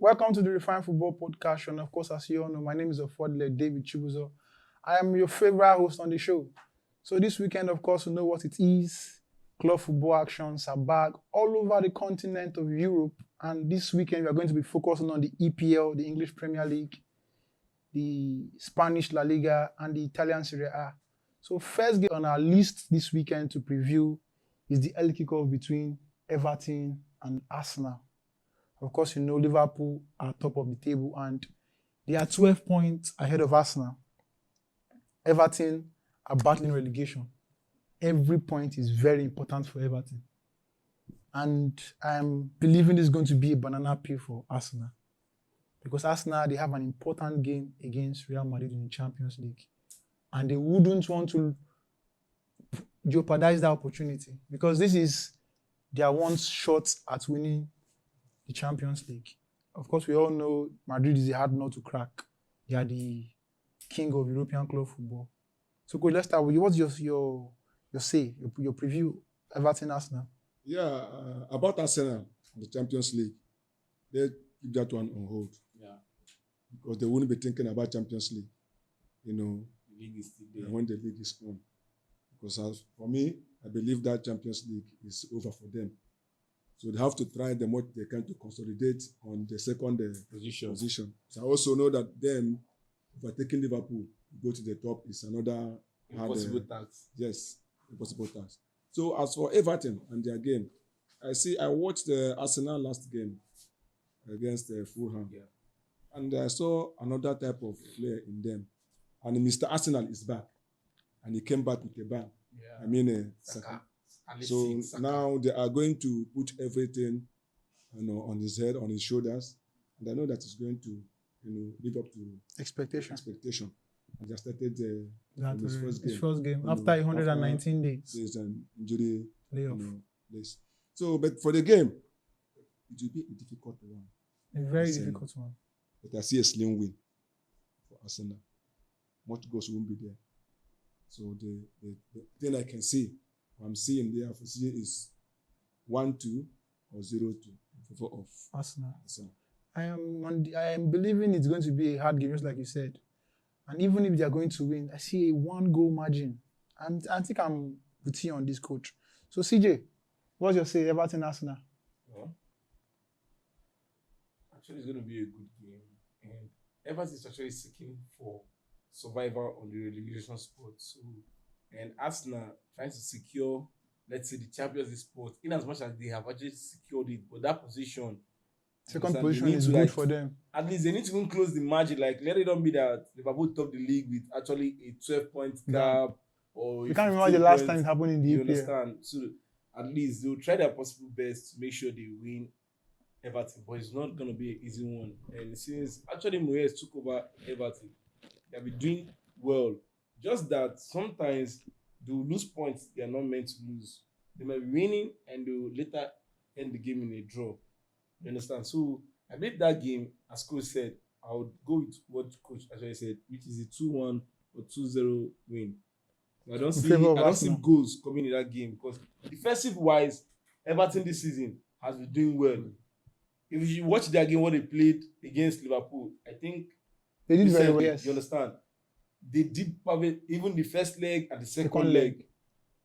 Welcome to the Refined Football Podcast, and of course, as you all know, my name is Affordle David Chibuzo. I am your favorite host on the show. So this weekend, of course, you know what it is. Club football actions are back all over the continent of Europe, and this weekend we are going to be focusing on the EPL, the English Premier League, the Spanish La Liga, and the Italian Serie A. So first game on our list this weekend to preview is the early kickoff between Everton and Arsenal. Of course, you know Liverpool are top of the table and they are 12 points ahead of Arsenal. Everton are battling relegation. Every point is very important for Everton. And I'm believing this is going to be a banana peel for Arsenal. Because Arsenal, they have an important game against Real Madrid in the Champions League. And they wouldn't want to jeopardize that opportunity. Because this is their one shot at winning the Champions League. Of course, we all know Madrid is a hard nut to crack. They are the king of European club football. So, Coach, let's start with you. What's your preview, Everton Arsenal? Yeah, about Arsenal, the Champions League, they keep that one on hold. Yeah. Because they wouldn't be thinking about Champions League, The league is still there. when the league is on. Because for me, I believe that Champions League is over for them. So they have to try the most they can to consolidate on the second position. So I also know that them overtaking Liverpool, go to the top is another Impossible task. Yes, impossible task. So as for Everton and their game, I watched the Arsenal last game against Fulham. Yeah. And I saw another type of player in them. And Mr. Arsenal is back. And he came back with a bang. Yeah. Saka. Saka. So now they are going to put everything, on his head, on his shoulders, and I know that he's going to, live up to Expectation. And they started his His first first game. game. After 119 days. There's an injury Layoff. place. So, but for the game, it will be a difficult one. A very Arsenal. difficult one. But I see a slim win for Arsenal. Much goals won't be there. So the thing I can see, I'm seeing there for see is 1-2 or 0-2 in favor of Arsenal. Arsenal. I am believing it's going to be a hard game, just like you said. And even if they are going to win, I see a 1-goal margin. And I think I'm with you on this, Coach. So CJ, what's your say, Everton Arsenal? Well, actually, it's going to be a good game. And Everton is actually seeking for survival on the relegation spot. So, and Arsenal trying to secure, let's say, the Champions League spot, in as much as they have actually secured it. But that position, Second they position need is to, good like, for them. At least they need to even close the margin. Like, let it not be that Liverpool top the league with actually a 12-point gap. Or You can't remember the last time it happened in the You EPL. understand? So at least they'll try their possible best to make sure they win Everton. But it's not going to be an easy one. And since actually Moyes took over Everton, they'll be doing well. Just that sometimes they'll lose points they are not meant to lose. They might be winning and they'll later end the game in a draw. You understand? So I believe that game, as Coach said, I would go with what Coach actually said, which is a 2-1 or 2-0 win. I don't see goals coming in that game because defensive-wise, Everton this season has been doing well. If you watch their game, what they played against Liverpool, I think They did very well, yes. You understand? They did perfect, even the first leg and the second leg.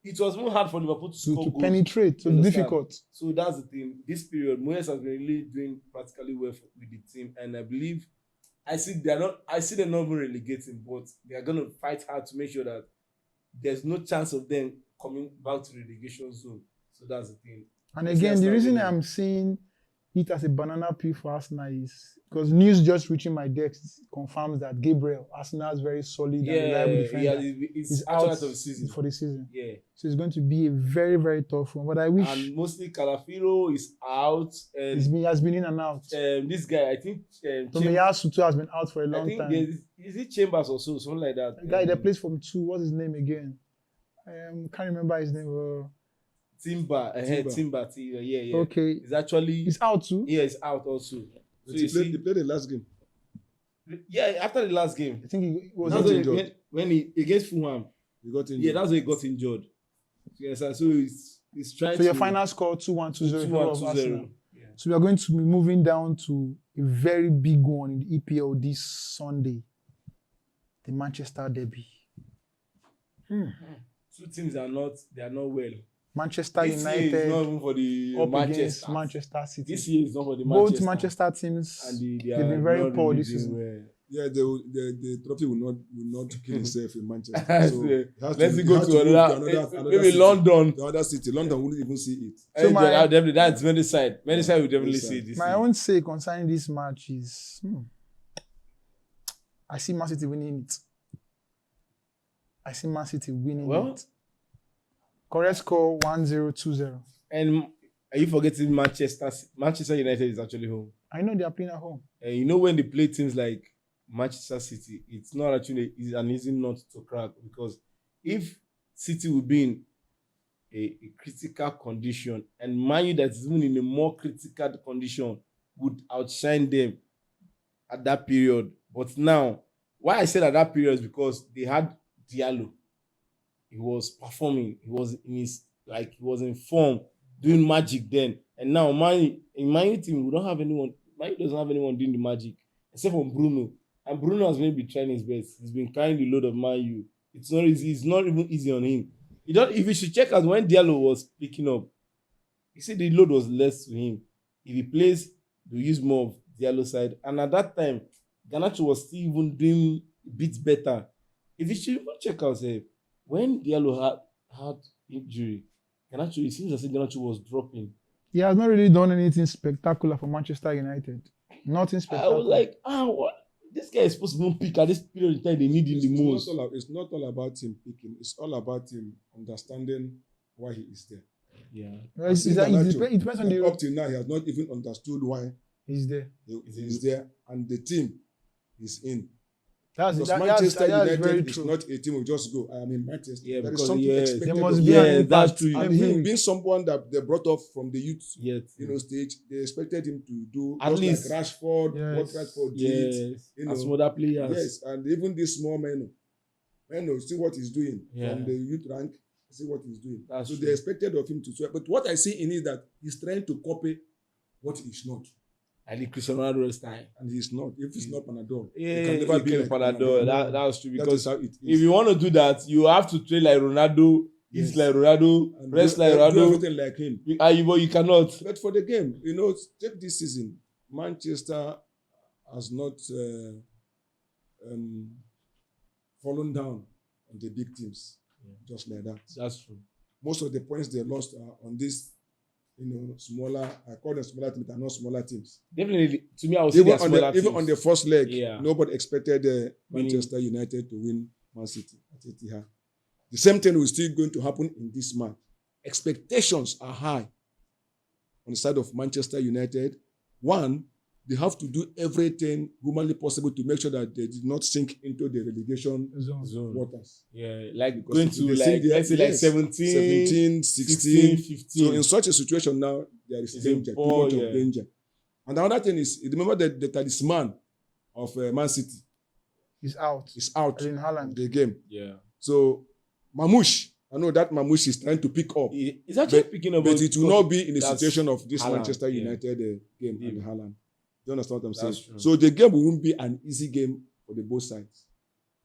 It was more hard for Liverpool to score To goals. penetrate, so You understand? difficult. So that's the thing. This period, Moyes has been really doing practically well with the team, and I believe I see they're not even relegating, but they are going to fight hard to make sure that there's no chance of them coming back to the relegation zone. So that's the thing. And again, the reason I'm seeing it as a banana peel for Arsenal is because news just reaching my desk confirms that Gabriel, Arsenal's very solid and reliable defender, it's out out of the season for the season. Yeah, So it's going to be a very, very tough one. But I wish and mostly Calafiro is out, and he has been in and out. this guy, I think, Tomiyasu too has been out for a I long think time. is it Chambers or so, something like that. The guy that plays from 2, what's his name again? Can't remember his name. Timber. Yeah. Okay. It's actually He's out too? Yeah, it's out also. So He played the last game. Yeah, after the last game. I think he was That's injured. injured. When he against Fulham. He got injured. Yeah, that's where he got injured. Yes, so he's trying So to. your final score 2-1, 2-0. 2-1, 2-0. Yeah. So we are going to be moving down to a very big one in the EPL this Sunday. The Manchester Derby. Two teams are not well. Manchester This year is United not even for the up against Manchester. Manchester City. This year is not for the Both Manchester. Manchester teams, And they've been very poor this season. Well. Yeah, the trophy will not kill itself in Manchester. Let's So it has go it has to move another maybe city. London. The other city. London wouldn't even see it. So That's Merseyside. Merseyside will definitely see this. My own say concerning this match is I see Man City winning it. I see Man City winning it. Correct score 1-0, 2-0. And are you forgetting Manchester United is actually home? I know they are playing at home. And you know when they play teams like Manchester City, it's not actually an easy nut to crack, because if City will be in a critical condition and Man U that is even in a more critical condition would outshine them at that period. But now, why I said at that period is because they had Diallo. He was performing. He was in form, doing magic then. And now in Man U team, we don't have anyone. Man U doesn't have anyone doing the magic except for Bruno. And Bruno has maybe trying his best. He's been carrying the load of Man U. It's not easy. It's not even easy on him. If you should check out when Diallo was picking up, he said the load was less to him. If he plays, they'll use more of Diallo's side. And at that time, Garnacho was still even doing a bit better. If you should even check out, when Diallo had injury, Garnacho, it seems as if Garnacho was dropping. He has not really done anything spectacular for Manchester United. Nothing spectacular. I was like, what? This guy is supposed to pick at this period of time they need him the most. It's not all about him picking. It's all about him understanding why he is there. Yeah. Well, it depends on the... Up till now, he has not even understood why he's there. He's there, and the team is in. Manchester United is not a team who just go, I mean, Manchester. Yeah, there because is something expected. There must be an impact. That's true. And him being someone that they brought up from the youth stage, they expected him to do at least like Rashford, what Rashford did. And some other players. Yes, and even this small man, see what he's doing from the youth rank, see what he's doing. That's so true. they expected of him to swear. But what I see in it is that he's trying to copy what he's not. And the Cristiano Ronaldo style. And he's not. If it's not Panadol, it can never be like Panadol. That's true. Because that is how it is. If you want to do that, you have to train like Ronaldo, eat like Ronaldo, rest like Ronaldo. Do everything like him. You cannot. But for the game, take this season, Manchester has not fallen down on the big teams. Just like that. That's true. Most of the points they lost are on this, smaller. I call them smaller teams. They're not smaller teams. Definitely, to me, I would say they're smaller teams. Even on the first leg, nobody expected Manchester United to win Man City at Etihad. The same thing is still going to happen in this match. Expectations are high on the side of Manchester United. One, they have to do everything humanly possible to make sure that they did not sink into the relegation zone waters. Yeah, like Because going to let's say like 17, 16, 15. So in such a situation now, there is danger, too much of danger. And another thing is, remember that the talisman of Man City is out. Is out in Haaland. The game. Yeah. So Mamouche, I know that Mamouche is trying to pick up. He's actually picking up. But it will not be in the situation of this Haaland, Manchester United game and Haaland. Do you understand what I'm saying? True. So the game won't be an easy game for the both sides.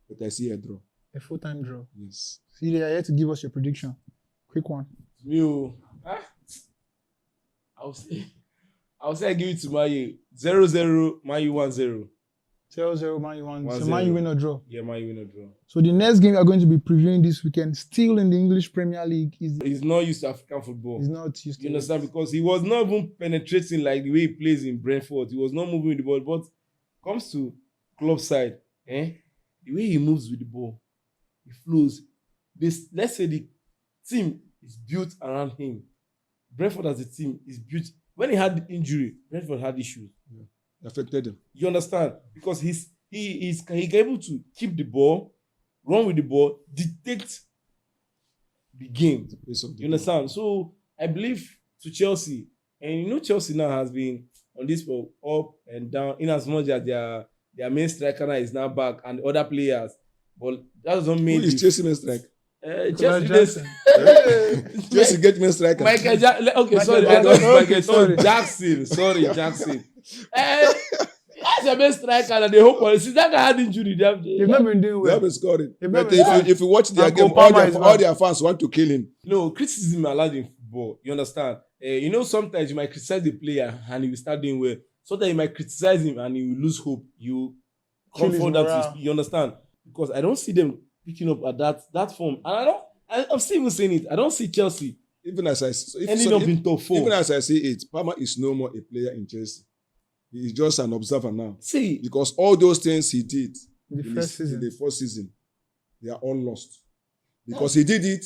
But I see a draw. A full-time draw. Yes. See, you are here to give us your prediction. Quick one. I'll say I give it to Man U. 0-0, Man U 1-0. 0-0, Man U 1-0. So Man U win or draw? Yeah, Man U win or draw. So the next game we are going to be previewing this weekend, still in the English Premier League, is... He's not used to African football. He's not used to You understand? Because he was not even penetrating like the way he plays in Brentford. He was not moving with the ball. But comes to club side, the way he moves with the ball, he flows. Let's say the team is built around him. Brentford as a team is built. When he had the injury, Brentford had issues. Yeah. Affected him. You understand? Because he's able to keep the ball, run with the ball, dictate the game. You understand? So I believe to Chelsea, and Chelsea now has been on this ball up and down, in as much as their main striker now is now back and other players. But that doesn't mean who is Chelsea main striker? Chelsea, Jackson. Chelsea get me striker. Michael Jackson. Okay, Michael sorry. Jackson. Michael Okay, sorry. Jackson. Sorry, Jackson. That's the best striker that they hope for. Since that guy had injury, They've not been doing They have well. been scoring. They've But not been if you watch their And game, Cole Palmer is all bad. their fans want to kill him. No, criticism allowed in football. You understand? You know, sometimes you might criticize the player and he will start doing well. Sometimes you might criticize him and he will lose hope. You Kill his comfort that morale. to you understand? Because I don't see them picking up at that form. And I'm still even saying it. I don't see Chelsea Even as I so ending up in top 4. even as I say it, Palmer is no more a player in Chelsea. He is just an observer now. See, Because all those things he did In the in first season. the first season, they are all lost. Because he did it,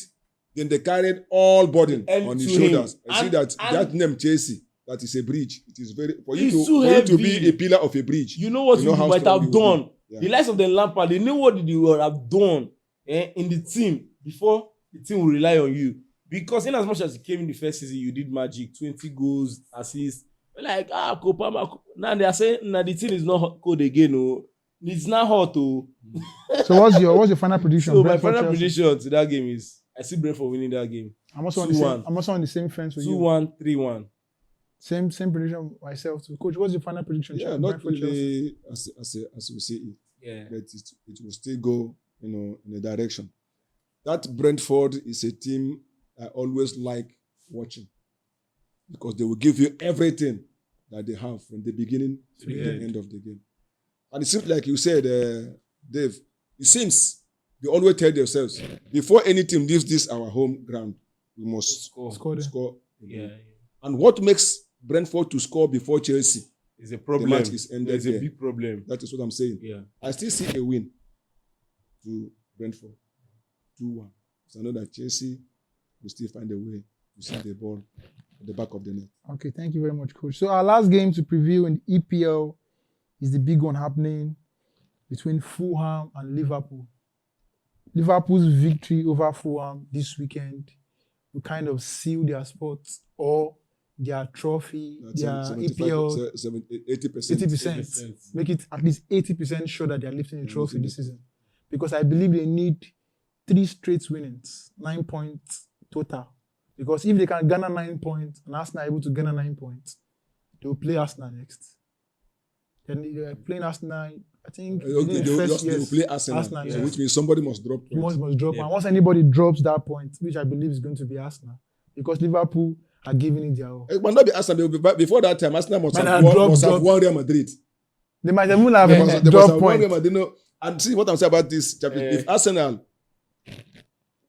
then they carried all burden And on his to him. shoulders. I see And- that name Chelsea, that is a bridge. It is very for you It's to too be heavy. a pillar of a bridge. you know what you how might strong have he will be. done. Yeah. The likes of the Lampard, they knew what they would have done in the team before the team will rely on you. Because in as much as you came in the first season, you did magic, 20 goals, assists. Like, Kopama. Now they are saying, now the team is not cold again. Oh. It's not hot. Oh. So what's your final prediction? So my Brentford, final Chelsea? prediction to that game is, I see Brentford winning that game. I'm also on 2-1. the same fence with you. 2-1, 3-1. Same prediction myself too. Coach, what's your final prediction? Yeah, not Brentford, Chelsea? really as we see it. Yeah. But it will still go, in a direction. That Brentford is a team I always like watching because they will give you everything that they have from the beginning to the end of the game. And it seems like you said, Dave, it seems they always tell themselves, before any team leaves this our home ground, we must Score them. score. Yeah. And what makes Brentford to score before Chelsea? It's a problem. match is ended There's a there. big problem. That is what I'm saying. Yeah. I still see a win to Brentford, 2-1. So I know that Chelsea will still find a way to see the ball at the back of the net. Okay, thank you very much, Coach. So our last game to preview in the EPL is the big one happening between Fulham and Liverpool. Liverpool's victory over Fulham this weekend will kind of seal their spot or their trophy, That's their 75%, EPL 80%. 80%. Make it at least 80% sure that they're lifting the trophy this season. Because I believe they need 3 straight winnings, 9 points total. Because if they can garner 9 points and Arsenal are able to garner 9 points, they will play Arsenal next. Then they are playing Arsenal, I think, Okay, within they the will first years, play Arsenal, Arsenal, so yeah. which means somebody must drop points. must drop. Yeah. And once anybody drops that point, which I believe is going to be Arsenal, because Liverpool are giving it their all. It might not be Arsenal, but before that time, Arsenal must Man, have won Real Madrid. They might even have They must have drop won point. Real Madrid. No. And see what I'm saying about this chapter. If Arsenal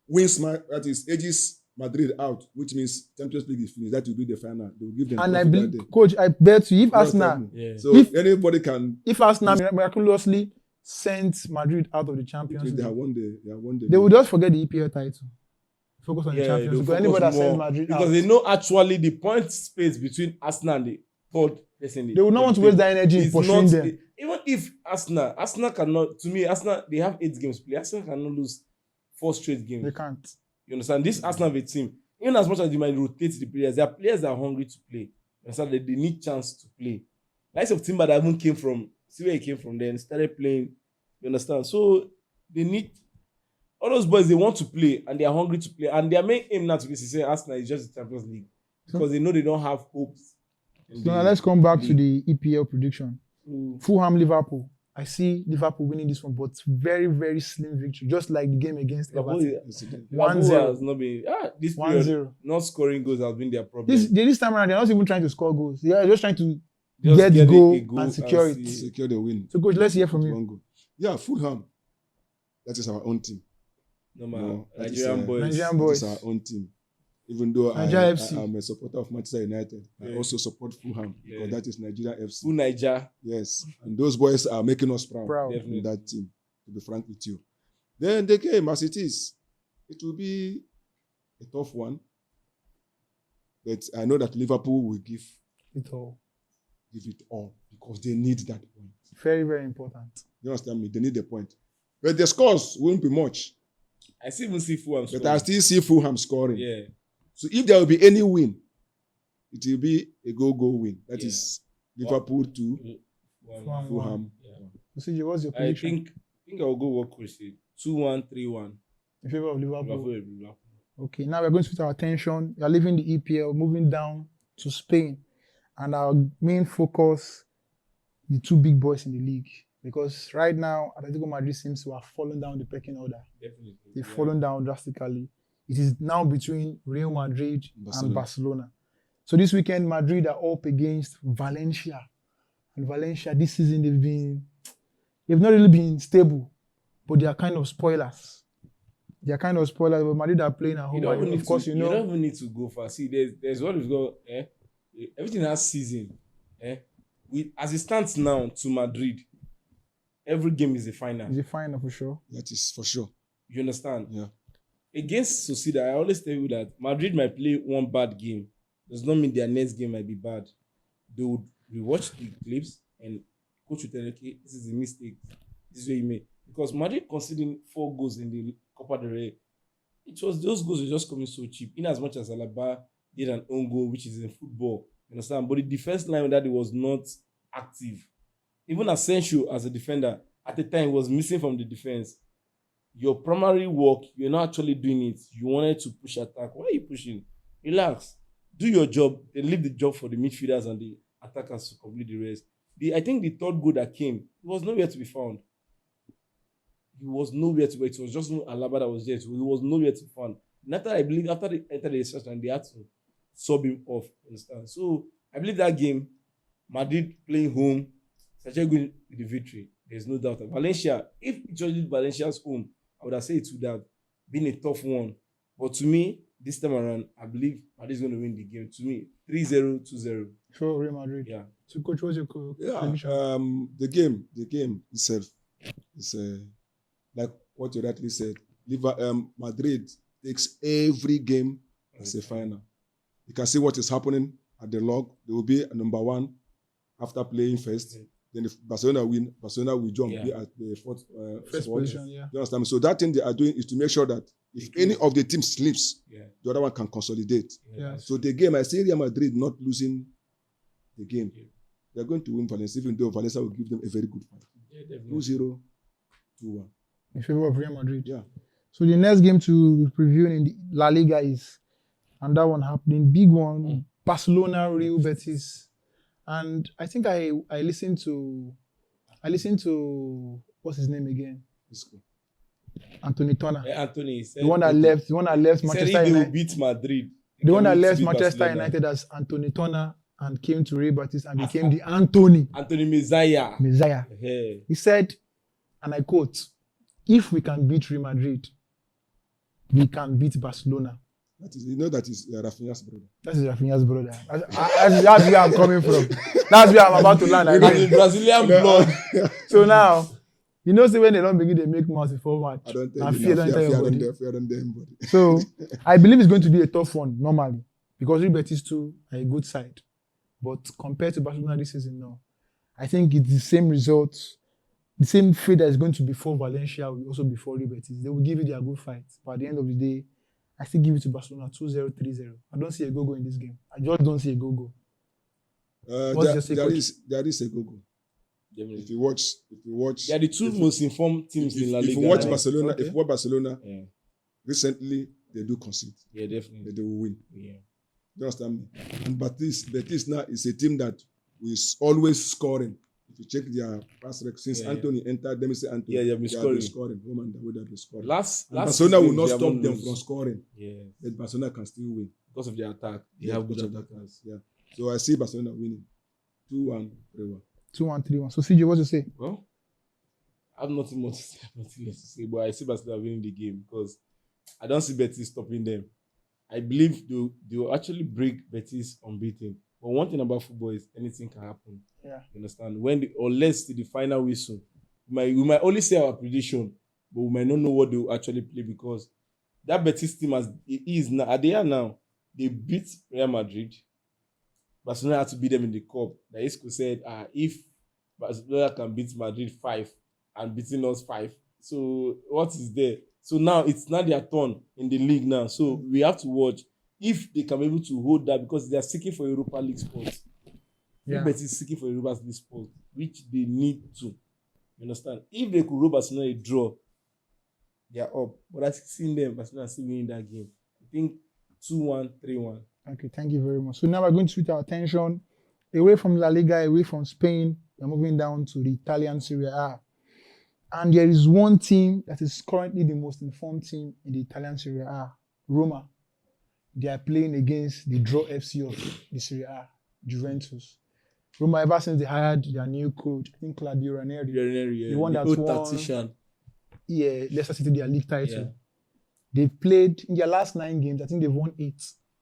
wins, that is, edges Madrid out, which means Champions League is finished, that will be the final. They will give them And I trophy believe, that day. Coach, I bet you, if You know what I'm Arsenal, saying? Yeah. So anybody can. if Arsenal miraculously sent Madrid out of the Champions They League, have won the. they will just forget the EPL title. Focus on the Champions they'll League. Because focus anybody that more sends Madrid because out, they know actually the point space between Arsenal and the third person. they will not want to waste their energy in It's pursuing not- them. Even if Arsenal cannot, to me, Arsenal, they have 8 games to play. Arsenal cannot lose 4 straight games. They can't. You understand? This Arsenal have a team. Even as much as you might rotate the players, there are players that are hungry to play. You understand? They need chance to play. Likes of Timber that even came from, see where he came from then, started playing. You understand? So they need, all those boys, they want to play and they are hungry to play. And their main aim now to be say Arsenal is just the Champions League. Because they know they don't have hopes. So now let's come back to the EPL prediction. Mm. Fulham, Liverpool. I see Liverpool winning this one, but very, very slim victory, just like the game against Everton. 1-0. Has not been this 1-0. period, not scoring goals has been their problem. This time around, they're not even trying to score goals. They are just trying to Just get a goal and secure it. Secure the win. So, Coach, let's hear from you. One goal. Yeah, Fulham. That is our own team. No, that is, Nigerian boys. Nigerian That boys. is our own team. Even though Nigeria FC. I am a supporter of Manchester United, I Yeah. also support Fulham because Yeah. that is Nigeria FC. Full Niger. Yes, and those boys are making us proud, Proud. Definitely. in that team, to be frank with you. Then the game, as it is, it will be a tough one. But I know that Liverpool will give It all. it all because they need that point. Very, very important. You understand me? They need the point. But the scores won't be much. I still even see Fulham But I scoring. still see Fulham scoring. Yeah. So if there will be any win, it will be a go-go win. That Yeah. is Liverpool to Fulham. Fulham. Yeah. So, CJ, what's your I prediction? think I'll go what Chris said. 2-1, 3-1. In favor of Liverpool. Liverpool. Okay, now we're going to switch our attention. We are leaving the EPL, moving down to Spain. And our main focus, the two big boys in the league. Because right now, Atletico Madrid seems to have fallen down the pecking order. Definitely. They've fallen down drastically. It is now between Real Madrid and Barcelona. So this weekend, Madrid are up against Valencia. And Valencia, this season, they've not really been stable, but they are kind of spoilers. They are kind of spoilers, but Madrid are playing at home. You don't You don't even need to go far. See, there's what we've got. Everything has season. As it stands now to Madrid, every game is a final. It's a final for sure. That is for sure. You understand? Yeah. Against Sociedad, I always tell you that Madrid might play one bad game. Does not mean their next game might be bad. They would rewatch the clips and coach will tell you, okay, this is a mistake. This is what you made. Because Madrid conceding 4 goals in the Copa del Rey, those goals were just coming so cheap. In as much as Alaba did an own goal, which is in football, you understand? But the defense line that it was not active. Even Asensio as a defender, at the time was missing from the defense. Your primary work, you're not actually doing it. You wanted to push attack. Why are you pushing? Relax. Do your job. Then leave the job for the midfielders and the attackers to complete the rest. I think the third goal that came, it was nowhere to be found. He was nowhere to be. It was just no Alaba that was there. So he was nowhere to be found. And after they entered the session, they had to sub him off. Understand? So I believe that game, Madrid playing home, started going with the victory. There's no doubt. Valencia, if it was Valencia's home, I would have said it would have been a tough one. But to me, this time around, I believe Madrid is going to win the game. To me, 3-0, 2-0. Sure, Real Madrid. Yeah. So, coach, what's your prediction? The game itself is like what you rightly said. Madrid takes every game as a final. You can see what is happening at the log. They will be number 1 after playing first. Yeah. Then if Barcelona win, Barcelona will jump be at the first position. Yeah. You understand? So that thing they are doing is to make sure that if any of the teams sleeps, the other one can consolidate. Yeah. So the game, I see Real Madrid not losing the game. Yeah. They are going to win Valencia, even though Valencia will give them a very good fight. Yeah, 2-0, 2-1. In favor of Real Madrid. Yeah. So the next game to be previewing in the La Liga is, and that one happening, big one, Barcelona, Real Betis. And I think I listened to what's his name again? Anthony Turner. Yeah, Anthony said the one that left Manchester United. They will beat Madrid. The one that left Manchester United as Anthony Turner and came to Real Betis and became the Anthony Messiah. Hey. He said, and I quote, "If we can beat Real Madrid, we can beat Barcelona." That is Rafinha's brother. That is Rafinha's brother. That's where I'm coming from. That's where I'm about to land. In Brazilian blood. So now, see when they don't begin, they make mouth before match. I don't tell you. Fear on them. So I believe it's going to be a tough one normally because Real Betis too are a good side, but compared to Barcelona this season, no. I think it's the same results, the same fate that is going to be for Valencia will also be for Real Betis. They will give you their good fight, but at the end of the day, I still give it to Barcelona 2-0, 3-0. I don't see a go-go in this game. I just don't see a go-go. There is a go-go. If you watch, they are the two most informed teams in La Liga. If you watch Barcelona, recently they do concede. Yeah, definitely. But they will win. Yeah. You understand me? And Betis now is a team that is always scoring. If you check their past record, since Anthony entered, let me say Anthony. Yeah, they've been scoring. They've been scoring. Last Barcelona will not stop them from scoring. Yeah. But Barcelona can still win. Because of their attack. They have good attackers. Yeah. So I see Barcelona winning. 2-1, 3-1. 2-1, 3-1. So CJ, what do you say? Well, I have nothing more to say. Nothing less to say. But I see Barcelona winning the game because I don't see Betis stopping them. I believe they will actually break Betis unbeaten. But one thing about football is anything can happen. Yeah. You understand? Unless to the final whistle, we might only say our prediction, but we might not know what they will actually play because that Betis team as it is now, they are now, they beat Real Madrid. Barcelona had to beat them in the cup. The Isco said, if Barcelona can beat Madrid 5 and beating us 5, so what is there? So now it's not their turn in the league now. So we have to watch if they can be able to hold that because they are seeking for Europa League spots. Yeah. Betis is seeking for Europa League spots, which they need to. You understand? If they could rob Barcelona a draw, they are up. But I've seen them, Barcelona still winning that game. I think 2-1, 3-1. Okay, thank you very much. So now we're going to switch our attention away from La Liga, away from Spain. We're moving down to the Italian Serie A. And there is one team that is currently the most informed team in the Italian Serie A, Roma. They are playing against the draw FC of the Serie A, Juventus. Roma, ever since they hired their new coach, I think Claudio Ranieri, Yeah. the one that old won, tactician. yeah, Leicester City their league title. Yeah. They've played in their last 9 games. I think they've won 8.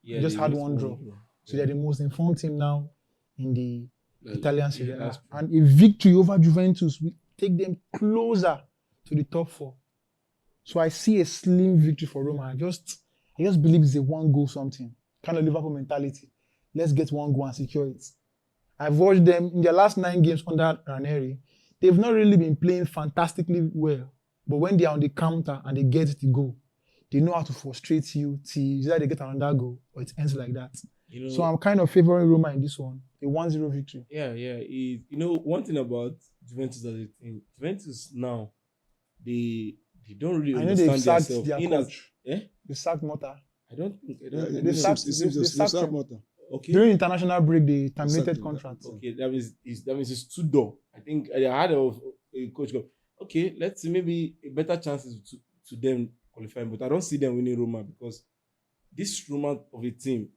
Yeah, They just they had lost one draw. Yeah. So they're the most informed team now in the Italian Serie A. that's true. And a victory over Juventus will take them closer to the top 4. So I see a slim victory for Roma. I just believe it's a 1-goal something. Kind of Liverpool mentality. Let's get 1 goal and secure it. I've watched them in their last 9 games under Ranieri. They've not really been playing fantastically well. But when they're on the counter and they get the goal, they know how to frustrate you till either they get another goal or it ends like that. So I'm kind of favoring Roma in this one. A 1-0 victory. Yeah. One thing about Juventus as a team, Juventus now, they don't really I know they've understand sacked themselves. their coach. Eh? They sacked Mota. I don't think. They sacked him. Mota. Okay. During international break, they terminated Sacked him. contracts. Okay, that means it's 2-door. I think I had a coach go, okay, let's see, maybe a better chances to them qualifying, but I don't see them winning Roma because this Roma of a team,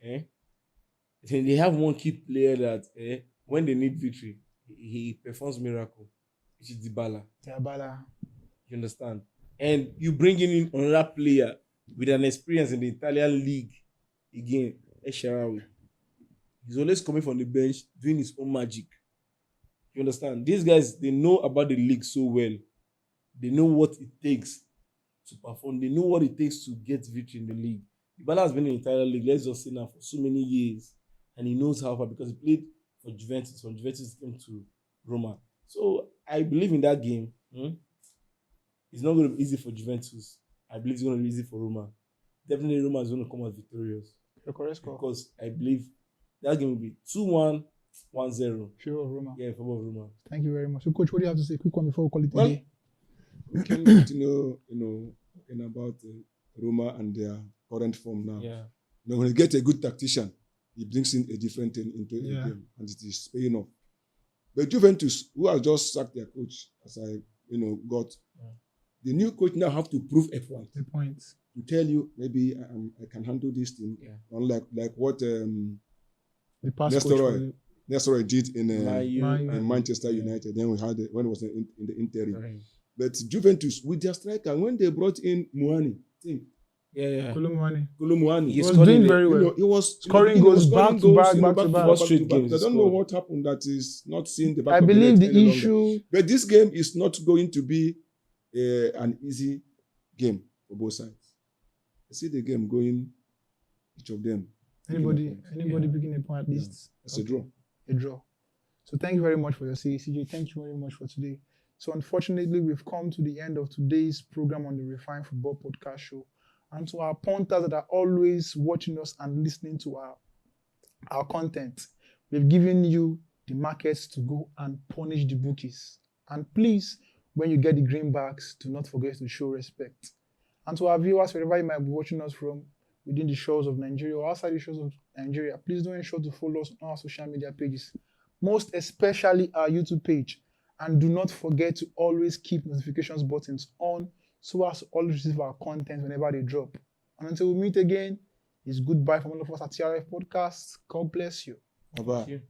they have one key player that when they need victory, he performs miracle, which is Dybala. You understand? And you bring in another player with an experience in the Italian league again, Esharawi. He's always coming from the bench, doing his own magic. You understand? These guys, they know about the league so well. They know what it takes to perform. They know what it takes to get victory in the league. Dybala has been in the Italian league, let's just say now, for so many years. And he knows how far because he played for Juventus. From Juventus came to Roma. So I believe in that game. It's not going to be easy for Juventus. I believe it's going to be easy for Roma. Definitely Roma is going to come out victorious. Your correct score. Because I believe that game will be 2-1, 1-0. Sure of Roma. Yeah, in favor of Roma. Thank you very much. So, Coach, what do you have to say? Quick one before we call it a Well, day. we can continue, talking about Roma and their current form now. Yeah. When you get a good tactician, he brings in a different thing into the Yeah. game, and it is paying off. But Juventus, who has just sacked their coach, as I got, the new coach now have to prove a point. The points. To tell you, maybe I can handle this thing. Yeah. Unlike what The past coach. Nestor did in Man Manchester United. Then we had when it was in the interim. But Juventus, with their striker, when they brought in Muani, think Yeah. Kolomwani. He He was doing very well. he was Scoring goals back to back. First straight games I he don't know scored. what happened that is not seeing the back I of believe net the any longer. issue. But this game is not going to be an easy game for both sides. I see the game going, each of them. Anybody Yeah. picking a point at least. It's a draw. A draw. So thank you very much for your say, CJ. Thank you very much for today. So unfortunately, we've come to the end of today's program on the Refined Football Podcast Show. And to our punters that are always watching us and listening to our content, we've given you the markets to go and punish the bookies. And please, when you get the greenbacks, do not forget to show respect. And to our viewers, wherever you might be watching us from, within the shores of Nigeria or outside the shores of Nigeria, please don't ensure to follow us on our social media pages, most especially our YouTube page. And do not forget to always keep notifications buttons on so as to always receive our content whenever they drop. And until we meet again, it's goodbye from all of us at TRF Podcast. God bless you. Bye-bye. Thank you.